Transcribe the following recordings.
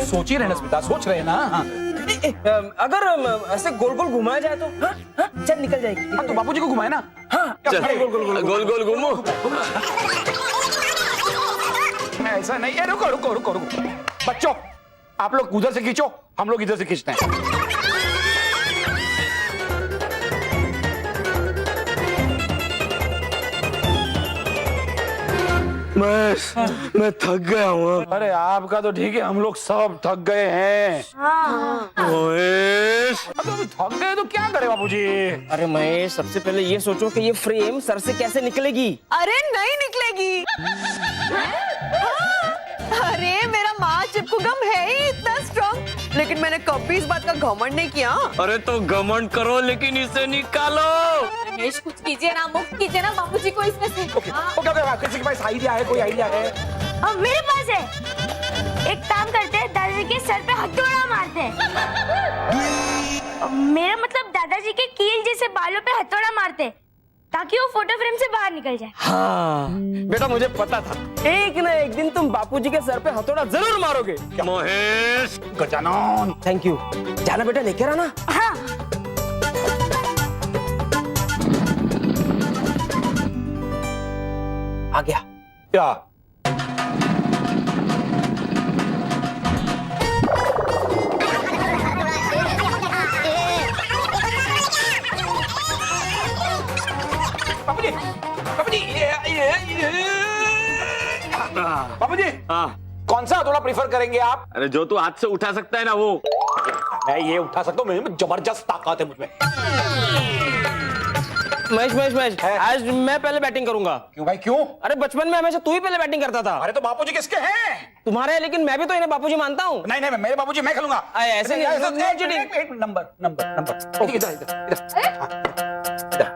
सोच ही रहे ना स्मिता, सोच रहे हैं ना। हाँ। अगर ऐसे गोल गोल घुमाया जाए तो? हाँ हाँ चल निकल जाएगी। हाँ, तो बापूजी को घुमाए ना। हाँ चल गोल गोल गोल गोल घूमो। ऐसा नहीं है, रुको रुको रुको रुको। बच्चों आप लोग उधर से खींचो, हम लोग इधर से खींचते हैं। मैं थक गया हूँ। अरे आपका तो ठीक है, हम लोग सब थक गए हैं। महेश अब तो थक गए तो क्या करे बापूजी? अरे मैं सबसे पहले ये सोचो कि ये फ्रेम सर से कैसे निकलेगी। अरे नहीं निकलेगी। अरे मेरा माँ चिपकू गम है ही इतना स्ट्रॉन्ग, लेकिन मैंने कभी इस बात का घमंड नहीं किया। अरे तो घमंड करो लेकिन इसे निकालो। रमेश कुछ कीजिए ना, मुक्त कीजिए ना बाबूजी को इसमें से। ओके ओके ओके, किसी के पास आइडिया है? कोई आइडिया है? अब मेरे पास है। एक काम करते हैं, दादाजी के सर पे हथौड़ा मारते हैं। मेरा मतलब दादाजी के कील जैसे बालों पे हथौड़ा मारते हैं, ताकि वो फोटो फ्रेम से बाहर निकल जाए। हाँ बेटा मुझे पता था, एक न एक दिन तुम बापूजी के सर पे हथौड़ा जरूर मारोगे। Mahesh Gajanan, thank you. जाना बेटा लेकर आना। हाँ आ गया। क्या? बापूजी बापूजी बापूजी, हाँ कौन सा हथौड़ा प्रीफर करेंगे आप? अरे जो तू हाथ से उठा सकता है ना वो। मैं ये उठा सकता हूँ, मेरे में जबरदस्त ताकत है मुझमें। महेश महेश महेश, आज मैं पहले बैटिंग करूंगा। क्यों भाई क्यों? अरे बचपन में हमेशा तू ही पहले बैटिंग करता था। अरे तो बापूजी किसके हैं? तुम्हारे हैं, लेकिन मैं भी तो इन्हें बापूजी मानता हूँ। नहीं नहीं, मेरे बापूजी मैं खेलूंगा। ऐसे नहीं, एक नंबर नंबर नंबर। इधर इधर इधर।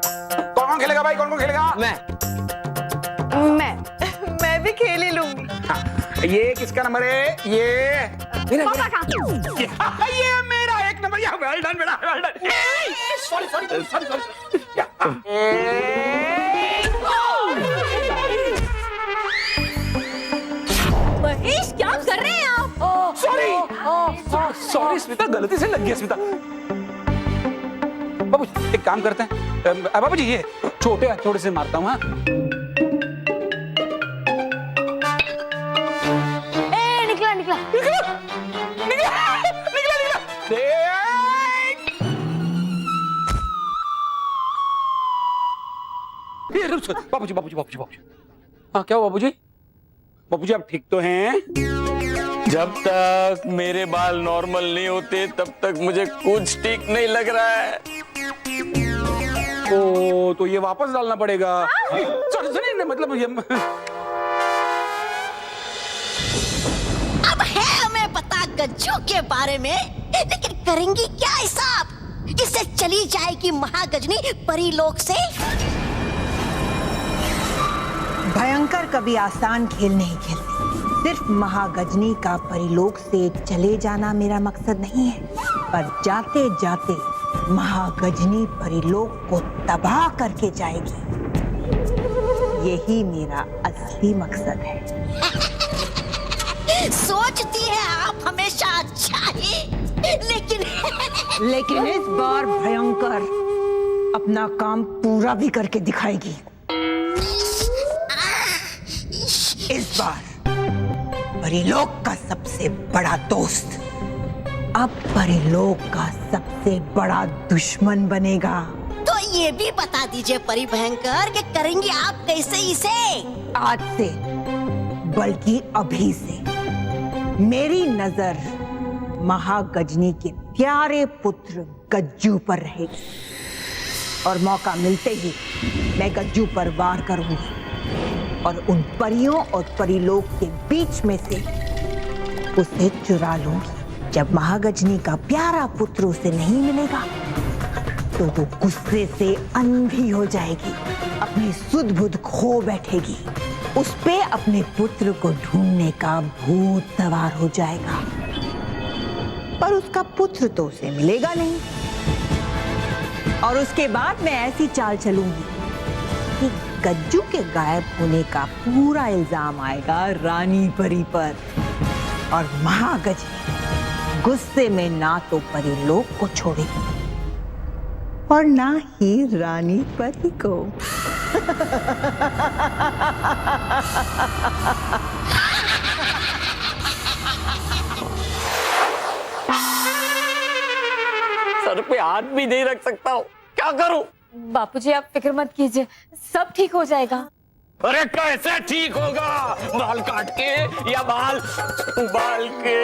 कौन कौन खेलेगा भाई, कौन कौन खेलेगा? मैं भी खेल ही लूंगी। ये किसका नंबर है? ये पापा का। ये मेरा एक नंबर। या वेल डन बेटा, well done. Sorry sorry sorry sorry. Mahesh क्या कर रहे हैं आप? सॉरी सॉरी स्मिता, गलती से लग गया स्मिता। बाबू एक काम करते हैं, बाबू जी ये छोटे हथौड़े से मारता हूँ। हाँ निकला निकला। निकला निकला निकला निकला। बाबूजी बाबूजी बाबूजी बाबूजी। हाँ क्या हुआ बाबूजी? बाबूजी आप ठीक तो हैं? जब तक मेरे बाल नॉर्मल नहीं होते तब तक मुझे कुछ ठीक नहीं लग रहा है। ओ तो ये वापस डालना पड़ेगा। सॉरी सॉरी, मतलब ये अब है हमें पता गज्जू के बारे में, लेकिन करेंगी क्या हिसाब? इससे चली जाएगी महागजनी परीलोक से। भयंकर कभी आसान खेल नहीं खेलते। सिर्फ महागजनी का परिलोक से चले जाना मेरा मकसद नहीं है, पर जाते जाते महागजनी परिलोक को तबाह करके जाएगी। यही मेरा असली मकसद है। सोचती है आप हमेशा अच्छा ही, लेकिन इस बार भयंकर अपना काम पूरा भी करके दिखाएगी। इस बार परिलोक का सबसे बड़ा दोस्त अब परिलोक का सबसे बड़ा दुश्मन बनेगा। तो ये भी बता दीजिए परी भयंकर कि करेंगी आप कैसे इसे? आज से, बल्कि अभी से मेरी नजर महागजनी के प्यारे पुत्र गज्जू पर रहेगी, और मौका मिलते ही मैं गज्जू पर वार करूंगी और उन परियों और परिलोक के बीच में से उसे चुरा लूंगी। जब महागजनी का प्यारा पुत्र उसे नहीं मिलेगा तो वो गुस्से से अंधी हो जाएगी, अपनी सुध बुध खो बैठेगी। उस पे अपने पुत्र को ढूंढने का भूत सवार हो जाएगा, पर उसका पुत्र तो उसे मिलेगा नहीं। और उसके बाद मैं ऐसी चाल चलूंगी कि गज्जू के गायब होने का पूरा इल्जाम आएगा रानी परी पर, और महागजनी गुस्से में ना तो परी लोग को छोड़े और ना ही रानी परी को। सर पे हाथ भी नहीं रख सकता हूँ, क्या करूँ? बापूजी आप फिक्र मत कीजिए, सब ठीक हो जाएगा। अरे कैसे ठीक होगा? बाल काट के या बाल के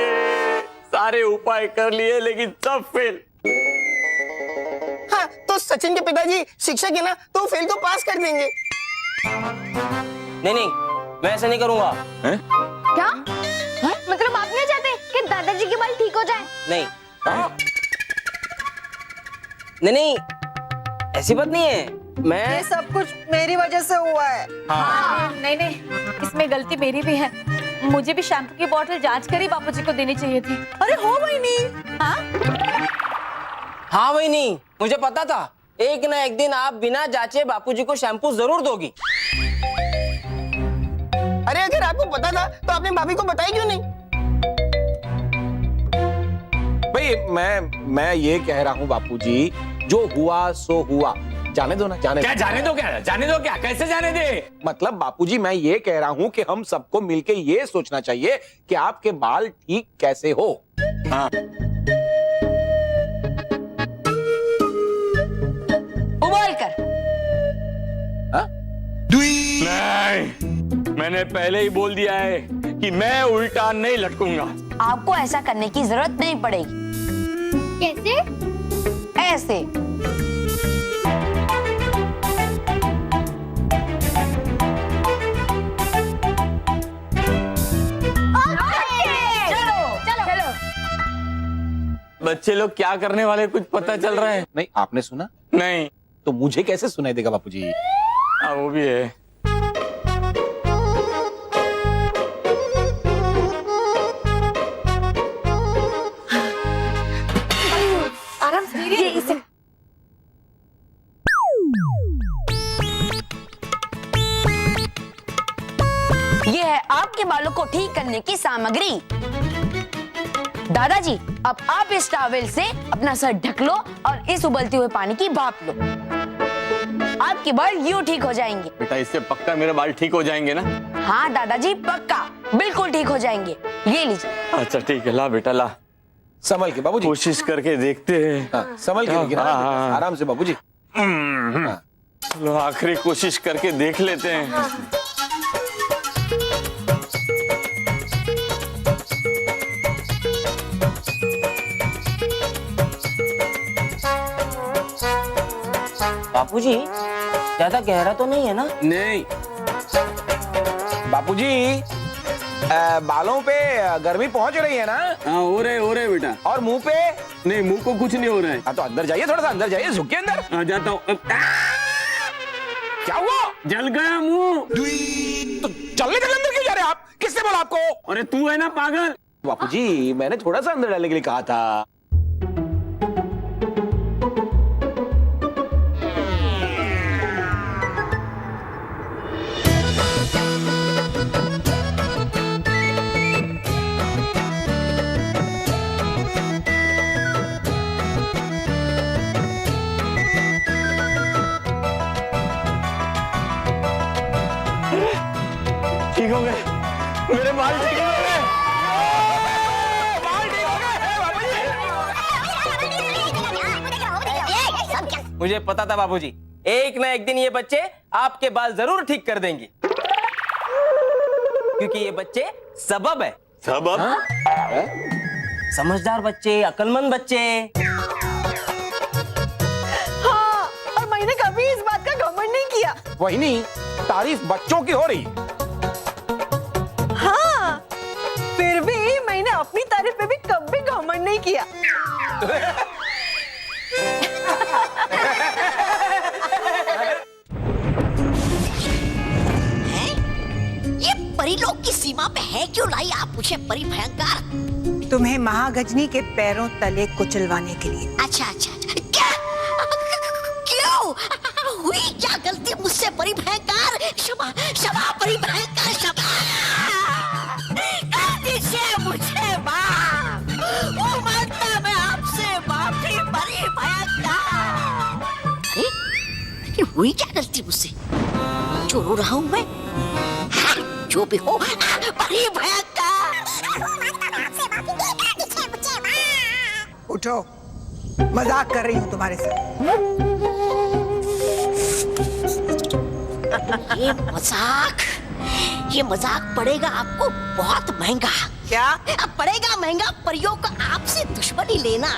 सारे उपाय कर लिए लेकिन सब फेल। हाँ, तो सचिन के पिताजी शिक्षक है ना, तो फेल को पास कर देंगे। नहीं, मैं ऐसा नहीं करूंगा। क्या मतलब आप नहीं चाहते कि दादाजी के बाल ठीक हो जाए? नहीं नहीं, ऐसी बात नहीं है। मैं ये सब कुछ मेरी वजह से हुआ है। नहीं नहीं, इसमें गलती मेरी भी है। मुझे भी शैम्पू की बोतल जांच कर ही बापूजी को देनी चाहिए थी। अरे हो भाई नहीं। हाँ वही नहीं, मुझे पता था एक ना एक दिन आप बिना जांचे बापूजी को शैम्पू जरूर दोगी। अरे अगर आपको पता था तो आपने भाभी को बताई क्यों नहीं? भाई मैं ये कह रहा हूँ बापूजी, जो हुआ सो हुआ, जाने दो ना, जाने क्या दो। जाने दो क्या? कैसे जाने दे? मतलब बापूजी मैं ये कह रहा हूँ कि हम सबको मिलके ये सोचना चाहिए कि आपके बाल ठीक कैसे हो। हाँ। उबाल कर। नहीं, मैंने पहले ही बोल दिया है कि मैं उल्टा नहीं लटकूंगा। आपको ऐसा करने की जरूरत नहीं पड़ेगी। कैसे? ऐसे। चलो। बच्चे लोग क्या करने वाले कुछ पता चल रहा है? नहीं, आपने सुना? नहीं। तो मुझे कैसे सुनाई देगा बापूजी? हाँ वो भी है। आराम से ये इसे। ये है आपके बालों को ठीक करने की सामग्री। दादाजी, अब आप इस टॉवेल से अपना सर ढक लो और इस उबलते हुए पानी की भाप लो। आपके बाल यूं ठीक हो जाएंगे। बेटा इससे पक्का मेरे बाल ठीक हो जाएंगे ना? हाँ दादाजी, पक्का बिल्कुल ठीक हो जाएंगे। ये लीजिए। अच्छा ठीक है, ला बेटा ला, संभल के बाबूजी। कोशिश करके देखते हैं। हाँ, संभल के लेकिन हाँ। आराम से बाबूजी। चलो आखिरी कोशिश करके देख लेते हैं। बापूजी ज्यादा गहरा तो नहीं है ना? नहीं। बापूजी बालों पे गर्मी पहुंच रही है ना? हाँ हो रहे बेटा। और मुंह पे? नहीं मुंह को कुछ नहीं हो रहा है। हाँ तो अंदर जाइए, थोड़ा सा अंदर जाइए, झुकिए अंदर। हाँ जाता हूँ। क्या हुआ? जल गया मुंह। तो चलने के अंदर क्यों जा रहे हैं आप? किसने बोला आपको? अरे तू है ना पागल। बापूजी मैंने थोड़ा सा अंदर डालने के लिए कहा था। ठीक हो गए मेरे बाल, ठीक हो गए। मुझे पता था बाबूजी, एक ना एक दिन ये बच्चे आपके बाल जरूर ठीक कर देंगे, क्योंकि ये बच्चे सबब है। सबब? समझदार बच्चे, अक्लमंद बच्चे। हाँ, और मैंने कभी इस बात का घमंड नहीं किया। वही नहीं, तारीफ बच्चों की हो रही। हाँ, फिर भी मैंने अपनी तारीफ पे भी कभी घमंड नहीं किया। ये परिलोक की सीमा पे है क्यों लाई आप मुझे परी भयंकर? तुम्हें महागजनी के पैरों तले कुचलवाने के लिए। अच्छा अच्छा अच्छा। क्या? क्यों? हुई क्या गलती मुझसे परी भयंकर? क्षमा क्षमा परी भयंकर, क्षमा। गलती से मुझे माफ। ओ क्या गलती मुझसे? जो रो रहा हूं मैं? हाँ, जो भी हो, बड़ी भयंकर। उठो, मजाक कर रही हूँ तुम्हारे साथ। ये मजाक पड़ेगा आपको बहुत महंगा। क्या? अब पड़ेगा महंगा परियों का आपसे दुश्मनी लेना।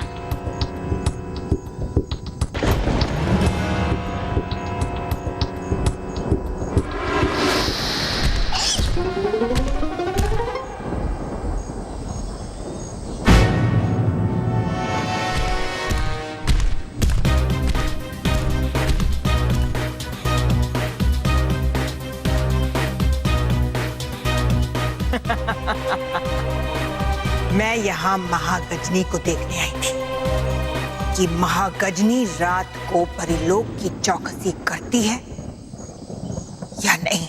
मैं यहाँ महागजनी को देखने आई थी कि महागजनी रात को परिलोक की चौकसी करती है या नहीं।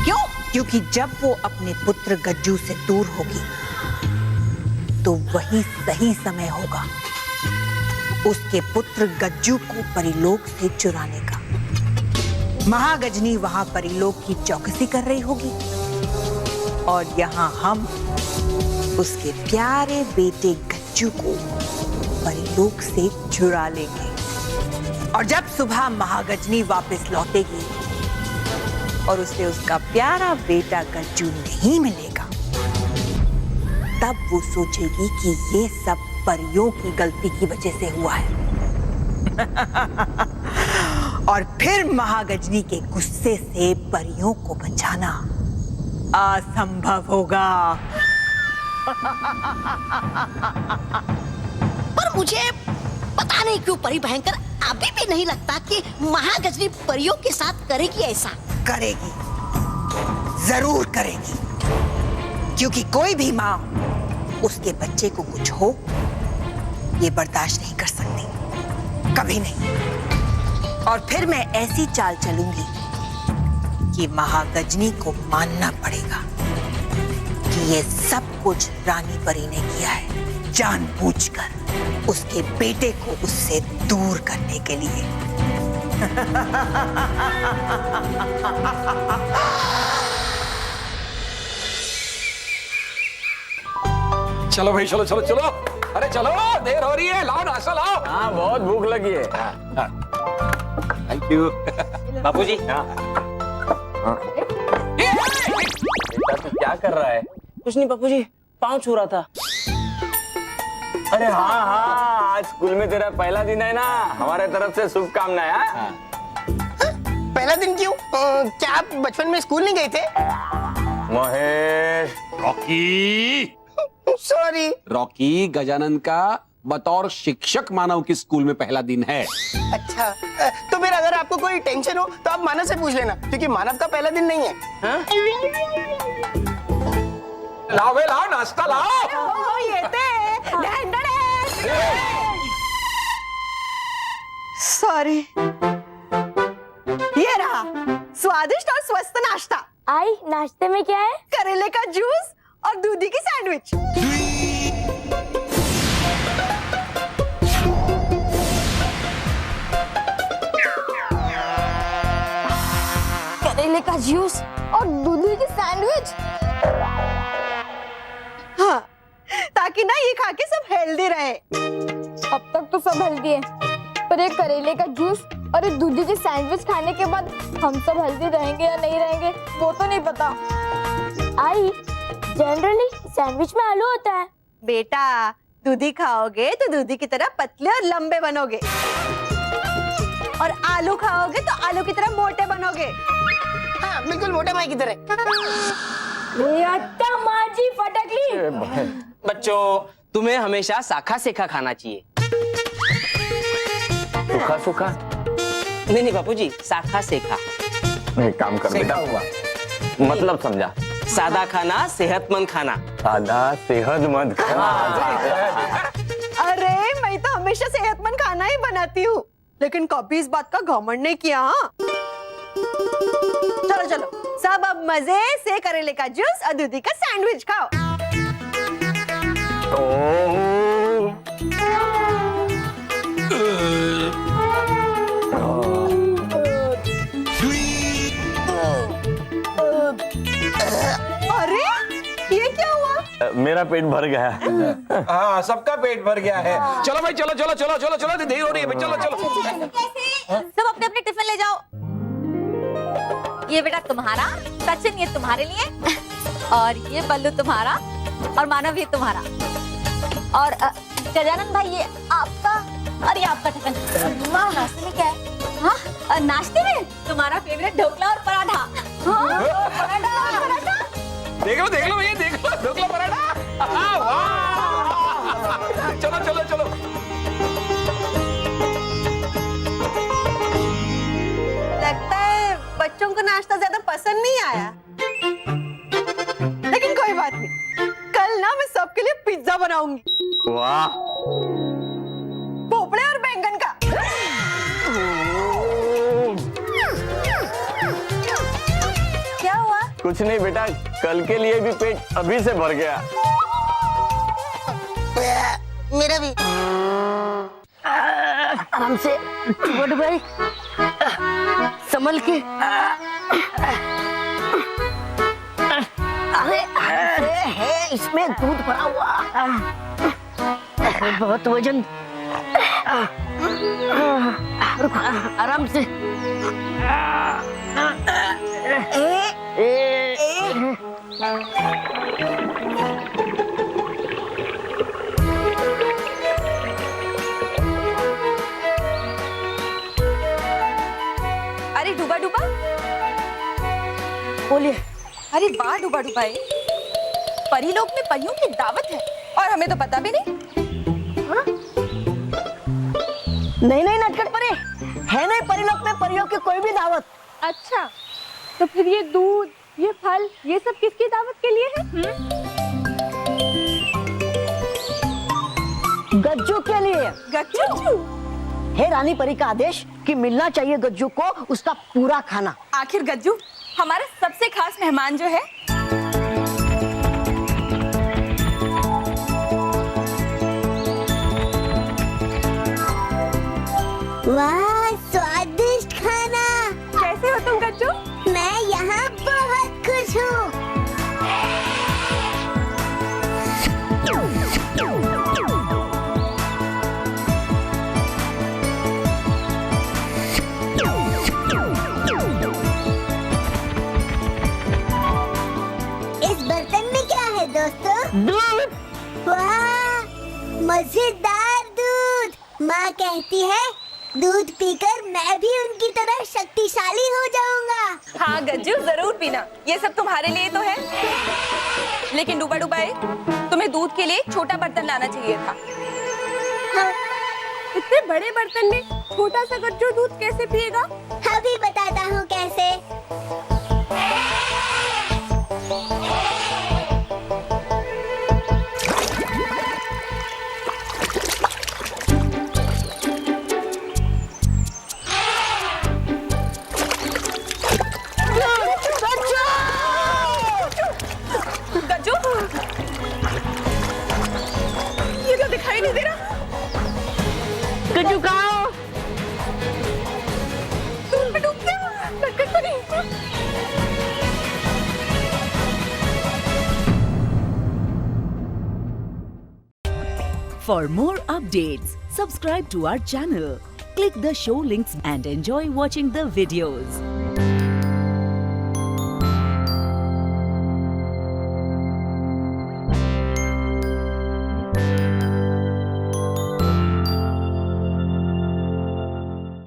क्यों? क्योंकि जब वो अपने पुत्र गज्जू से दूर होगी तो वही सही समय होगा उसके पुत्र गज्जू को परिलोक से चुराने का। महागजनी वहां परिलोक की चौकसी कर रही होगी और यहाँ हम उसके प्यारे बेटे गज्जू को परिलोक से चुरा लेंगे। और जब सुबह महागजनी वापस लौटेगी और उसे उसका प्यारा बेटा गज्जू नहीं मिलेगा, तब वो सोचेगी कि ये सब परियों की गलती की वजह से हुआ है। और फिर महागजनी के गुस्से से परियों को बचाना असंभव होगा। पर मुझे पता नहीं क्यों परी भयंकर अभी भी नहीं लगता कि महागजनी परियों के साथ करेगी ऐसा। करेगी, जरूर करेगी, क्योंकि कोई भी माँ उसके बच्चे को कुछ हो ये बर्दाश्त नहीं कर सकती, कभी नहीं। और फिर मैं ऐसी चाल चलूंगी कि महागजनी को मानना पड़ेगा कि ये सब कुछ रानी परी ने किया है, जानबूझकर उसके बेटे को उससे दूर करने के लिए। चलो भाई, चलो चलो चलो, अरे चलो, देर हो रही है, लाओ नाश्ता लाओ। हाँ, बहुत भूख लगी है। थैंक यू बापूजी। हाँ। बेटा तू क्या कर रहा है? कुछ नहीं बापूजी, पाँव छू रहा था। अरे हाँ हाँ, आज स्कूल में तेरा पहला दिन है ना, हमारे तरफ से शुभकामनाएं। हाँ? पहला दिन क्यों? क्या आप बचपन में स्कूल नहीं गए थे? Mahesh, Rocky, sorry. Rocky, Gajanan का बतौर शिक्षक मानव की स्कूल में पहला दिन है। अच्छा, तो फिर अगर आपको कोई टेंशन हो तो आप मानव से पूछ लेना, क्योंकि मानव का पहला दिन नहीं है। लाओ भाई, लाओ नाश्ता लाओ। सॉरी। ये रहा स्वादिष्ट और स्वस्थ नाश्ता। आई, नाश्ते में क्या है? करेले का जूस और दूधी की सैंडविच। करेले का जूस और दूधी की सैंडविच। हाँ, ताकि ना ये खा के सब हेल्दी रहे। अब तक तो सब हेल्दी है, पर ये करेले का जूस और ये दूधी की सैंडविच खाने के बाद हम सब हेल्दी रहेंगे या नहीं रहेंगे वो तो नहीं पता। आई, जनरली सैंडविच में आलू होता है। बेटा, दूधी खाओगे तो दूधी की तरह पतले और लंबे बनोगे, और आलू खाओगे तो आलू की तरह मोटे बनोगे। हाँ, बिल्कुल मोटे भाई की तरह। माजी फटकली। बच्चों, तुम्हें हमेशा साखा सेखा खाना चाहिए। सूखा सूखा? नहीं बापूजी, साखा सेखा। एक काम कर बेटा, मतलब समझा? सादा खाना, सेहतमंद खाना। सादा सेहतमंद खाना। अरे मैं तो हमेशा सेहतमंद खाना ही बनाती हूँ, लेकिन कभी इस बात का घमंड नहीं किया। हाँ, चलो चलो, सब अब मजे से करेले का जूस और दूधी का सैंडविच खाओ। मेरा पेट भर गया। हाँ सबका पेट भर गया है। चलो भाई चलो चलो चलो चलो चलो देर हो रही है भाई, चलो चलो। सब अपने अपने टिफिन ले जाओ। ये बेटा तुम्हारा, सचिन ये तुम्हारे लिए, और ये बल्लू तुम्हारा, और मानव ये तुम्हारा, और गजानन भाई ये आपका, और ये आपका टिफिन। वाह, नाश्ते में क्या है? हाँ, नाश्ते में तुम्हारा फेवरेट ढोकला और पराठा। हाँ, पराठा और पराठा। देख लो भैया, देख लो ढोकला पराठा। वाह! चलो चलो चलो। लगता है बच्चों को नाश्ता ज्यादा पसंद नहीं आया, लेकिन कोई बात नहीं, कल ना मैं सबके लिए पिज्जा बनाऊंगी। वाह, भोपड़े और बैंगन का। क्या हुआ? कुछ नहीं बेटा, कल के लिए भी पेट अभी से भर गया। मेरा भी। आराम से बड़ भाई, संभल के। अरे है इसमें दूध भरा हुआ, बहुत वजन। आराम से। अरे डूबा डूबा, बोलिए। अरे वाह डूबा डूबा, परीलोक में परियों की दावत है और हमें तो पता भी नहीं। नहीं नटखट परे, है नहीं परिलोक में परियों की कोई भी दावत। अच्छा, तो फिर ये दूध, ये फल, ये सब किसकी दावत के लिए है? गज्जू के लिए। गज्जू? है रानी परी का आदेश कि मिलना चाहिए गज्जू को उसका पूरा खाना। आखिर गज्जू हमारा सबसे खास मेहमान जो है। वाह, स्वादिष्ट खाना। कैसे हो तुम गज्जू? मैं यहाँ बहुत खुश हूँ। इस बर्तन में क्या है दोस्तों? दूध। वाह, मजेदार दूध। माँ कहती है दूध पीकर मैं भी उनकी तरह शक्तिशाली हो जाऊंगा। हाँ गज्जू, जरूर पीना, ये सब तुम्हारे लिए तो है। लेकिन डूबा डूबाए, तुम्हें दूध के लिए एक छोटा बर्तन लाना चाहिए था। हाँ, इतने बड़े बर्तन में छोटा सा गज्जू दूध कैसे पिएगा? अभी बताता हूँ कैसे। गज्जू, ये तो दिखाई नहीं दे रहा। गज्जू कहाँ? दूध में डूबते हो, बरकत तो नहीं। For more updates, subscribe to our channel, click the show links and enjoy watching the videos.